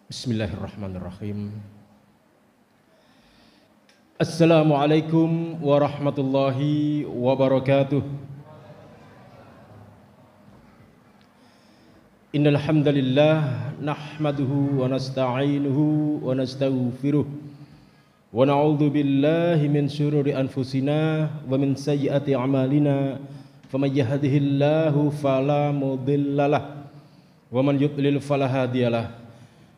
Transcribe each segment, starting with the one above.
Bismillahirrahmanirrahim. Assalamualaikum warahmatullahi wabarakatuh. Innal hamdalillah nahmaduhu wa nasta'inuhu wa nastaghfiruh wa na'udzu billahi min syururi anfusina wa min sayyiati a'malina faman yahdihillahu fala mudhillalah wa man yudlil fala hadiyalah.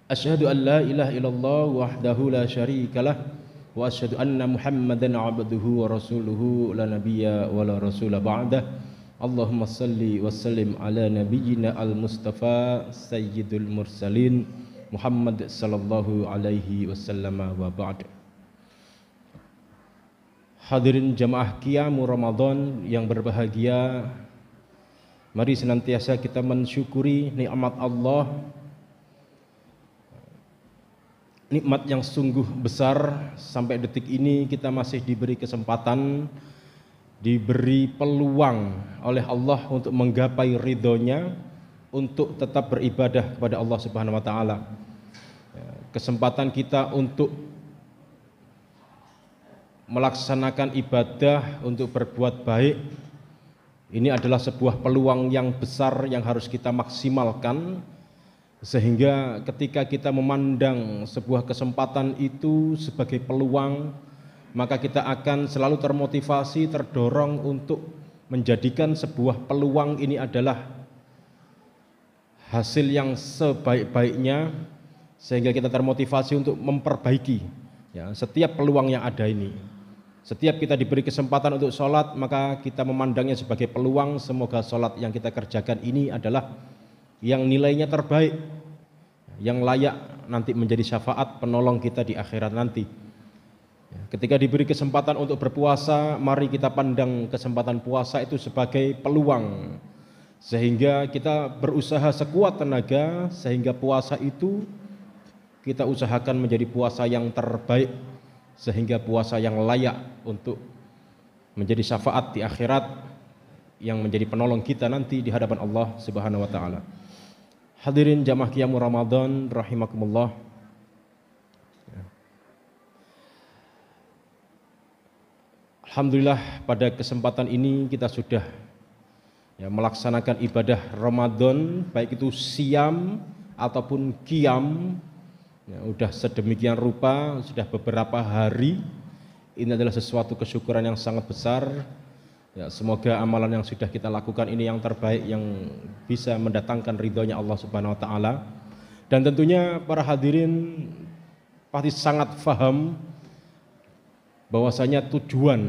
Asyhadu an la ilaha illallah wahdahu la syarikalah wa asyhadu anna Muhammadan abduhu wa rasuluhu la nabiyya wa la rasula ba'dah. Allahumma salli wa sallim ala nabiyyina al-mustafa sayyidul mursalin Muhammad sallallahu alaihi wasallam wa ba'd. Hadirin jamaah Qiyamu Ramadan yang berbahagia, mari senantiasa kita mensyukuri nikmat Allah, nikmat yang sungguh besar. Sampai detik ini kita masih diberi kesempatan, diberi peluang oleh Allah untuk menggapai ridhonya, untuk tetap beribadah kepada Allah Subhanahu wa Ta'ala. Kesempatan kita untuk melaksanakan ibadah, untuk berbuat baik, ini adalah sebuah peluang yang besar yang harus kita maksimalkan. Sehingga ketika kita memandang sebuah kesempatan itu sebagai peluang, maka kita akan selalu termotivasi, terdorong untuk menjadikan sebuah peluang ini adalah hasil yang sebaik-baiknya, sehingga kita termotivasi untuk memperbaiki setiap peluang yang ada ini. Setiap kita diberi kesempatan untuk sholat, maka kita memandangnya sebagai peluang. Semoga sholat yang kita kerjakan ini adalah yang nilainya terbaik, yang layak nanti menjadi syafaat penolong kita di akhirat nanti. Ketika diberi kesempatan untuk berpuasa, mari kita pandang kesempatan puasa itu sebagai peluang, sehingga kita berusaha sekuat tenaga, sehingga puasa itu kita usahakan menjadi puasa yang terbaik, sehingga puasa yang layak untuk menjadi syafaat di akhirat, yang menjadi penolong kita nanti di hadapan Allah Subhanahu wa Ta'ala. Hadirin jamaah Qiyamu Ramadan rahimakumullah. Alhamdulillah, pada kesempatan ini kita sudah melaksanakan ibadah Ramadan, baik itu siam ataupun qiyam, sudah sedemikian rupa, sudah beberapa hari. Ini adalah sesuatu kesyukuran yang sangat besar. Semoga amalan yang sudah kita lakukan ini yang terbaik, yang bisa mendatangkan ridhonya Allah Subhanahu wa Ta'ala. Dan tentunya para hadirin pasti sangat faham bahwasanya tujuan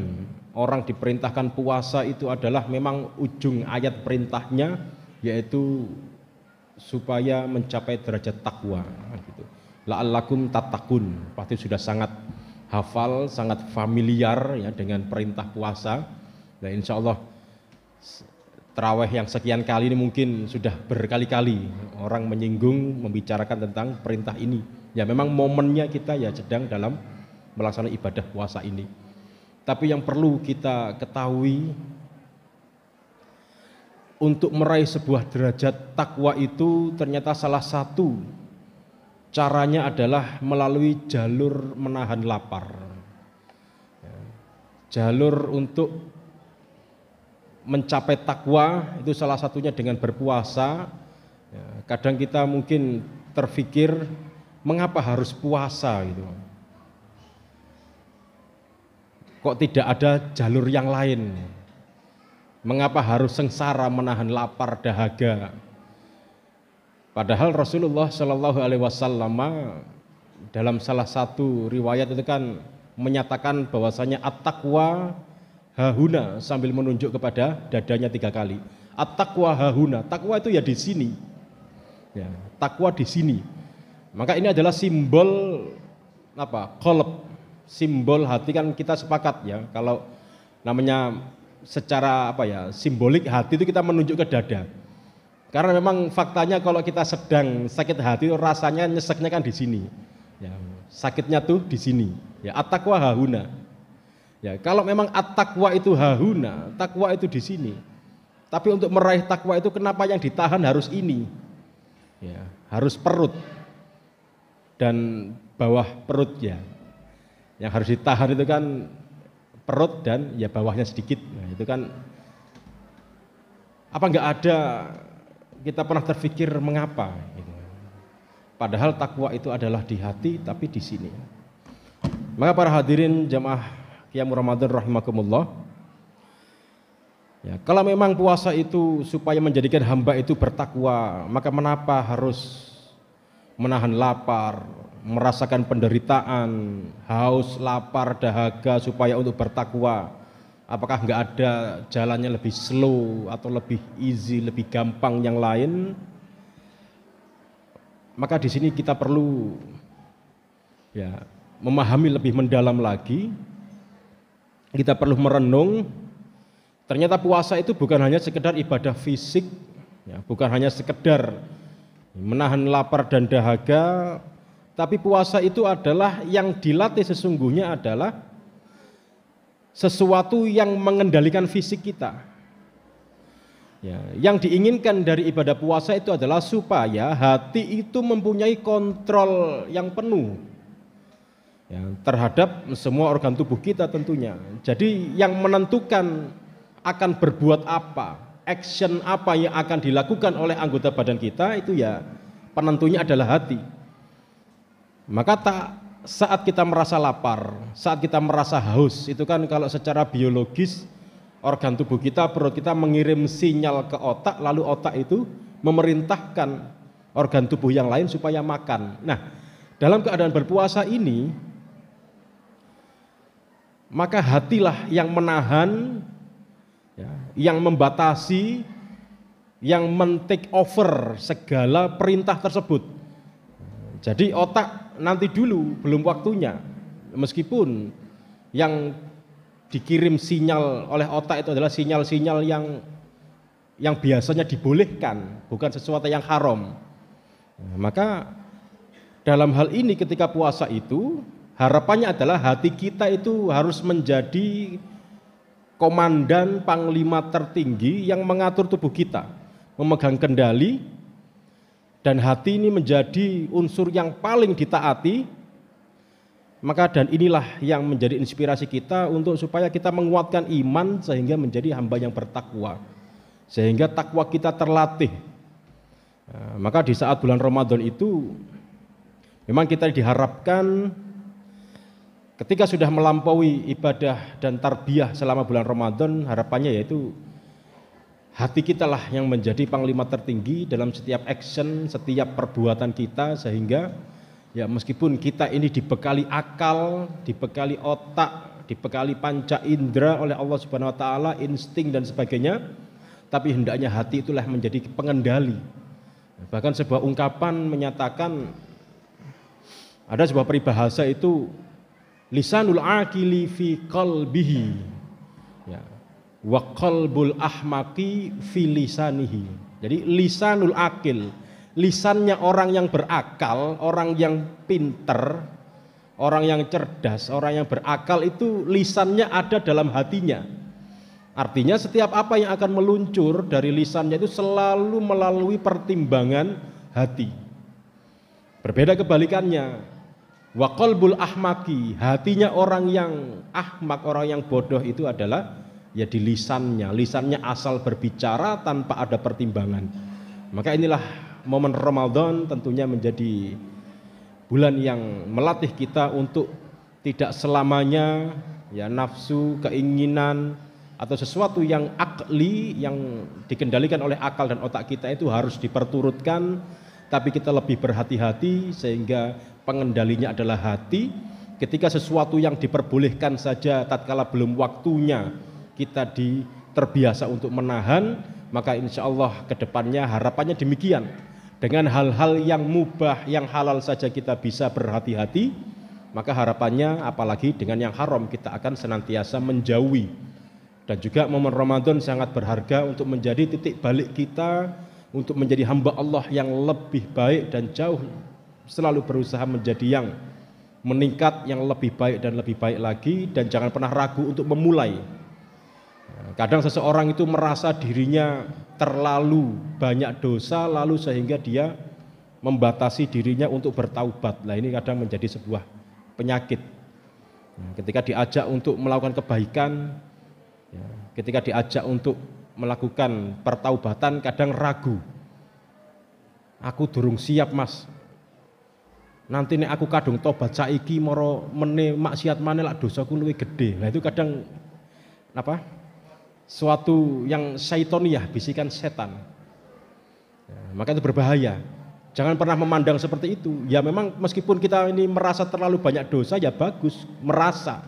orang diperintahkan puasa itu adalah memang ujung ayat perintahnya, yaitu supaya mencapai derajat takwa gitu. La'allakum tattaqun. Pasti sudah sangat hafal, sangat familiar dengan perintah puasa. Nah, insya Allah tarawih yang sekian kali ini mungkin sudah berkali-kali orang menyinggung, membicarakan tentang perintah ini. Ya memang momennya kita sedang dalam melaksanakan ibadah puasa ini. Tapi yang perlu kita ketahui, untuk meraih sebuah derajat takwa itu ternyata salah satu caranya adalah melalui jalur menahan lapar. Jalur untuk mencapai takwa itu salah satunya dengan berpuasa. Kadang kita mungkin terfikir, mengapa harus puasa gitu? Kok tidak ada jalur yang lain? Mengapa harus sengsara menahan lapar dahaga? Padahal Rasulullah Shallallahu Alaihi Wasallam dalam salah satu riwayat itu kan menyatakan bahwasanya at-taqwa hahuna, sambil menunjuk kepada dadanya 3 kali. At-taqwa hahuna, takwa itu di sini. Takwa di sini. Maka ini adalah simbol qalb, simbol hati. Kan kita sepakat kalau namanya secara simbolik hati itu kita menunjuk ke dada. Karena memang faktanya kalau kita sedang sakit hati, rasanya nyeseknya kan di sini. Sakitnya tuh di sini. At-taqwa hahuna. Kalau memang at-taqwa itu hahuna, takwa itu di sini. Tapi untuk meraih takwa itu kenapa yang ditahan harus ini? Harus perut. dan bawah perut ya. Yang harus ditahan itu kan perut dan ya bawahnya sedikit. Nah, itu kan apa nggak ada kita pernah terpikir mengapa gitu. Padahal takwa itu adalah di hati tapi di sini. Maka para hadirin jamaah Qiyamul Ramadan rahimakumullah. Ya, kalau memang puasa itu supaya menjadikan hamba itu bertakwa, maka mengapa harus menahan lapar, merasakan penderitaan, haus, lapar, dahaga supaya untuk bertakwa? Apakah nggak ada jalannya lebih slow atau lebih easy, lebih gampang yang lain? Maka di sini kita perlu ya memahami lebih mendalam lagi. Kita perlu merenung. Ternyata puasa itu bukan hanya sekedar ibadah fisik, ya, bukan hanya sekedar menahan lapar dan dahaga, tapi puasa itu adalah yang dilatih sesungguhnya adalah sesuatu yang mengendalikan fisik kita. Ya, yang diinginkan dari ibadah puasa itu adalah supaya hati itu mempunyai kontrol yang penuh ya, terhadap semua organ tubuh kita tentunya. Jadi yang menentukan akan berbuat apa, action apa yang akan dilakukan oleh anggota badan kita itu ya penentunya adalah hati. Maka saat kita merasa lapar, saat kita merasa haus, itu kan kalau secara biologis organ tubuh kita, perut kita mengirim sinyal ke otak, lalu otak itu memerintahkan organ tubuh yang lain supaya makan. Nah, dalam keadaan berpuasa ini, maka hatilah yang menahan, ya, yang membatasi, yang men-take over segala perintah tersebut. Jadi otak nanti dulu belum waktunya, meskipun yang dikirim sinyal oleh otak itu adalah sinyal-sinyal yang biasanya dibolehkan, bukan sesuatu yang haram. Maka dalam hal ini ketika puasa itu harapannya adalah hati kita itu harus menjadi komandan panglima tertinggi yang mengatur tubuh kita, memegang kendali, dan hati ini menjadi unsur yang paling ditaati. Maka dan inilah yang menjadi inspirasi kita untuk supaya kita menguatkan iman sehingga menjadi hamba yang bertakwa, sehingga takwa kita terlatih. Nah, maka di saat bulan Ramadan itu memang kita diharapkan ketika sudah melampaui ibadah dan tarbiyah selama bulan Ramadan, harapannya yaitu hati kita lah yang menjadi panglima tertinggi dalam setiap action, setiap perbuatan kita, sehingga ya meskipun kita ini dibekali akal, dibekali otak, dibekali panca indera oleh Allah Subhanahu wa taala, insting dan sebagainya, tapi hendaknya hati itulah menjadi pengendali. Bahkan sebuah ungkapan menyatakan, ada sebuah peribahasa itu lisanul aqili fi qalbihi, ya, wa qalbul ahmaqi fi lisanihi. Jadi lisanul aqil, lisannya orang yang berakal, orang yang pinter, orang yang cerdas, orang yang berakal itu lisannya ada dalam hatinya. Artinya setiap apa yang akan meluncur dari lisannya itu selalu melalui pertimbangan hati. Berbeda kebalikannya, wa qalbul ahmaqi, hatinya orang yang ahmak, orang yang bodoh itu adalah ya di lisannya. Lisannya asal berbicara tanpa ada pertimbangan. Maka inilah momen Ramadan tentunya menjadi bulan yang melatih kita untuk tidak selamanya ya nafsu, keinginan atau sesuatu yang akli, yang dikendalikan oleh akal dan otak kita itu harus diperturutkan, tapi kita lebih berhati-hati sehingga pengendalinya adalah hati. Ketika sesuatu yang diperbolehkan saja tatkala belum waktunya kita terbiasa untuk menahan, maka insya Allah kedepannya harapannya demikian. Dengan hal-hal yang mubah, yang halal saja kita bisa berhati-hati, maka harapannya apalagi dengan yang haram kita akan senantiasa menjauhi. Dan juga momen Ramadan sangat berharga untuk menjadi titik balik kita untuk menjadi hamba Allah yang lebih baik dan jauh selalu berusaha menjadi yang meningkat, yang lebih baik dan lebih baik lagi, dan jangan pernah ragu untuk memulai. Kadang seseorang itu merasa dirinya terlalu banyak dosa lalu sehingga dia membatasi dirinya untuk bertaubat. Nah, ini kadang menjadi sebuah penyakit. Ketika diajak untuk melakukan kebaikan, ketika diajak untuk melakukan pertaubatan, kadang ragu. Aku durung siap, Mas. Nanti nek aku kadung tobat saiki moro mene maksiat maneh lak dosaku luwih gede. Nah, itu kadang suatu yang syaitoniah, bisikan setan. Maka itu berbahaya. Jangan pernah memandang seperti itu. Ya memang meskipun kita ini merasa terlalu banyak dosa, ya bagus merasa.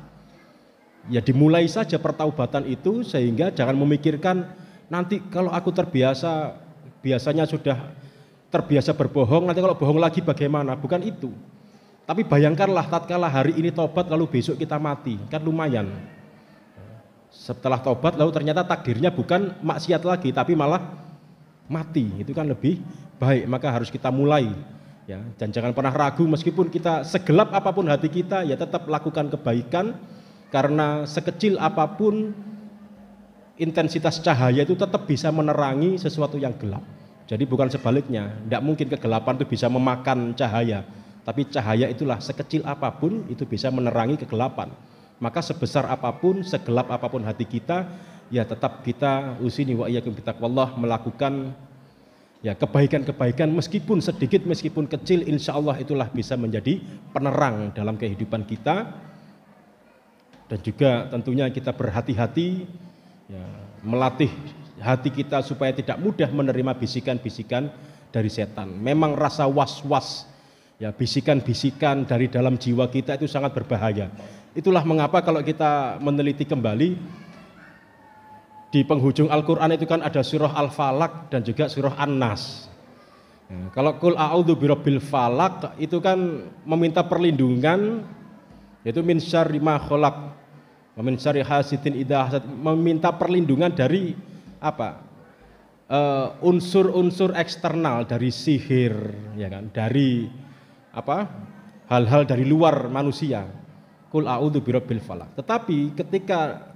Ya dimulai saja pertaubatan itu, sehingga jangan memikirkan nanti kalau aku biasanya sudah terbiasa berbohong, nanti kalau bohong lagi bagaimana? Bukan itu. Tapi bayangkanlah tatkala hari ini tobat lalu besok kita mati, kan lumayan. Setelah tobat lalu ternyata takdirnya bukan maksiat lagi tapi malah mati, itu kan lebih baik. Maka harus kita mulai, ya, dan jangan pernah ragu meskipun kita segelap apapun hati kita, ya tetap lakukan kebaikan, karena sekecil apapun intensitas cahaya itu tetap bisa menerangi sesuatu yang gelap. Jadi bukan sebaliknya, tidak mungkin kegelapan itu bisa memakan cahaya, tapi cahaya itulah sekecil apapun itu bisa menerangi kegelapan. Maka sebesar apapun, segelap apapun hati kita, ya tetap kita usini wa iyyakum bittaqwallah, melakukan ya kebaikan-kebaikan meskipun sedikit, meskipun kecil, insya Allah itulah bisa menjadi penerang dalam kehidupan kita. Dan juga tentunya kita berhati-hati, ya, melatih hati kita supaya tidak mudah menerima bisikan-bisikan dari setan. Memang rasa was-was, ya, bisikan-bisikan dari dalam jiwa kita itu sangat berbahaya. Itulah mengapa kalau kita meneliti kembali di penghujung Al-Quran itu kan ada surah Al-Falaq dan juga surah An-Nas. Nah, kalau Qul a'udzu birabbil falaq itu kan meminta perlindungan, yaitu min syarri ma khalaq wa min syarri hasidin idza hasad, meminta perlindungan dari unsur-unsur eksternal, dari sihir, ya kan, dari hal-hal dari luar manusia. Qul a'udzu birabbil falaq. Tetapi ketika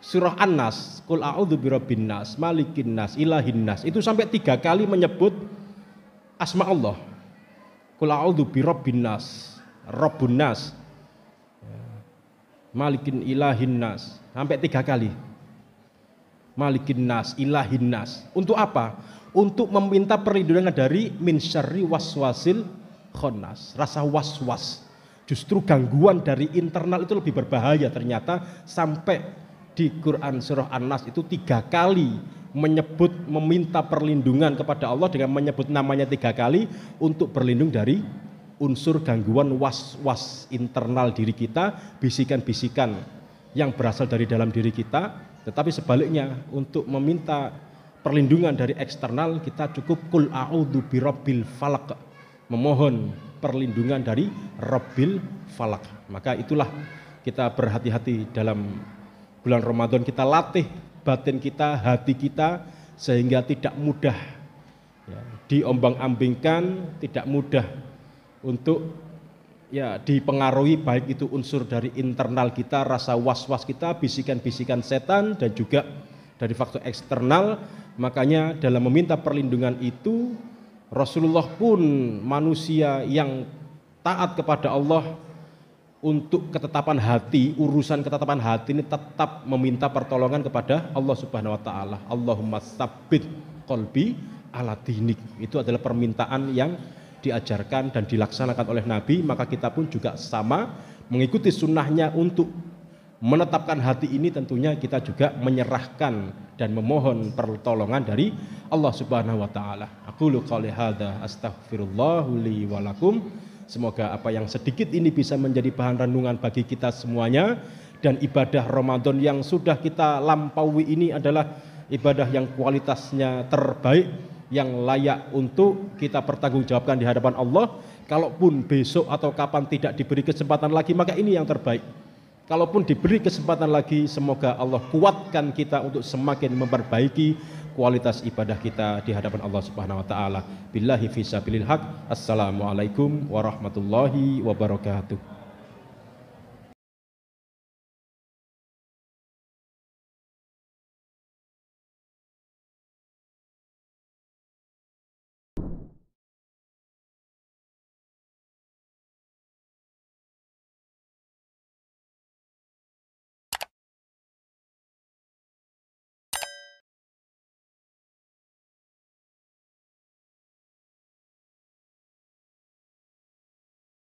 surah An-Nas, Qul a'udzu birabbin nas, malikin nas, ilahin nas, itu sampai 3 kali menyebut asma Allah. Qul a'udzu birabbin nas, rabbun nas, malikin ilahin nas, sampai 3 kali. Malikin nas, ilahin nas. Untuk apa? Untuk meminta perlindungan dari min syarri waswasil khannas, rasa was-was. Justru gangguan dari internal itu lebih berbahaya ternyata, sampai di Quran surah An-Nas itu 3 kali meminta perlindungan kepada Allah dengan menyebut namanya 3 kali untuk berlindung dari unsur gangguan was-was internal diri kita, bisikan-bisikan yang berasal dari dalam diri kita. Tetapi sebaliknya untuk meminta perlindungan dari eksternal kita cukup Qul a'udzu birabbil falaq, memohon perlindungan dari Rabbil Falak. Maka itulah kita berhati-hati dalam bulan Ramadan, kita latih batin kita, hati kita, sehingga tidak mudah, ya, diombang-ambingkan, tidak mudah untuk, ya, dipengaruhi baik itu unsur dari internal kita, rasa was-was kita, bisikan-bisikan setan, dan juga dari faktor eksternal. Makanya dalam meminta perlindungan itu Rasulullah pun manusia yang taat kepada Allah, untuk ketetapan hati, urusan ketetapan hati ini tetap meminta pertolongan kepada Allah Subhanahu wa taala. Allahumma tsabbit qalbi ala dinik. Itu adalah permintaan yang diajarkan dan dilaksanakan oleh Nabi, maka kita pun juga sama mengikuti sunnahnya untuk menetapkan hati ini. Tentunya kita juga menyerahkan dan memohon pertolongan dari Allah Subhanahu wa taala. Aqulu qouli hadza astaghfirullah li wa lakum. Semoga apa yang sedikit ini bisa menjadi bahan renungan bagi kita semuanya, dan ibadah Ramadan yang sudah kita lampaui ini adalah ibadah yang kualitasnya terbaik, yang layak untuk kita pertanggungjawabkan di hadapan Allah. Kalaupun besok atau kapan tidak diberi kesempatan lagi, maka ini yang terbaik. Kalaupun diberi kesempatan lagi, semoga Allah kuatkan kita untuk semakin memperbaiki kualitas ibadah kita di hadapan Allah Subhanahu wa taala. Billahi fi sabilil haq. Assalamualaikum warahmatullahi wabarakatuh.